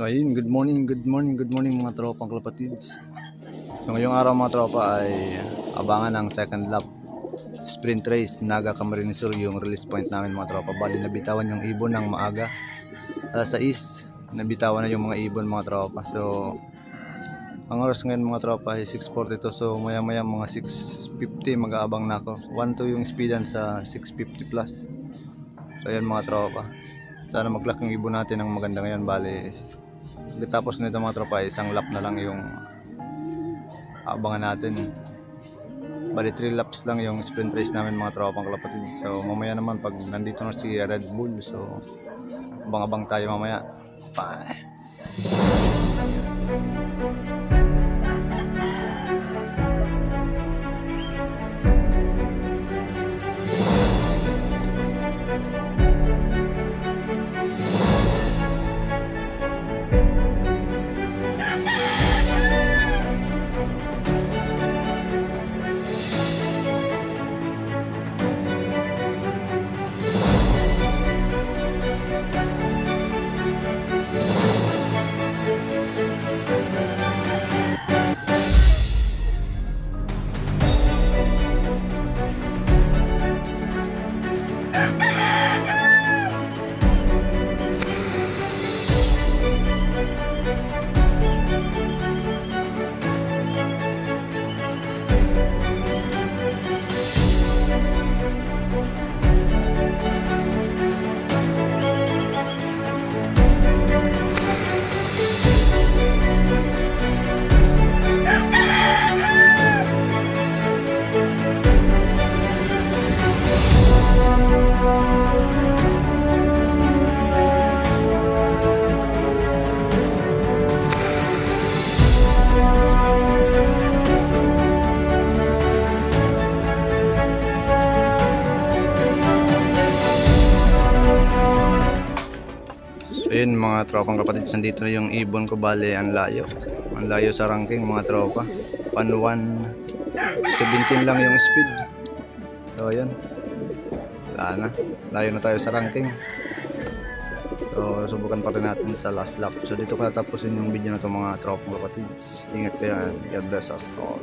So ayun, good morning mga tropang kalapatids. So ngayong araw mga tropa ay abangan ang second lap sprint race Naga Camarines Sur, yung release point namin mga tropa. Bali nabitawan yung ibon ng maaga. Alas 6, nabitawan na yung mga ibon mga tropa. So ang oras ngayon mga tropa ay 6:42. So maya maya mga 6:50 mag-aabang na ako. 1-2 yung speedan sa 650 plus. So ayan mga tropa, sana mag-lock yung ibon natin ng maganda ngayon. Bali tapos nito mga tropa, isang lap na lang yung abangan natin. Bali 3 laps lang yung sprint race namin mga tropang kalapatid. So mamaya naman pag nandito na si Red Bull, so abang-abang tayo mamaya. Bye. Ayun mga tropang kapatid, nandito na yung ibon ko. Bale ang layo sa ranking mga tropa. Pan 1:17 lang yung speed. So ayun, wala na, layo na tayo sa ranking. So subukan pa rin natin sa last lap. So dito ko natapusin yung video na to mga tropang kapatid. Ingat kayo and God bless us all.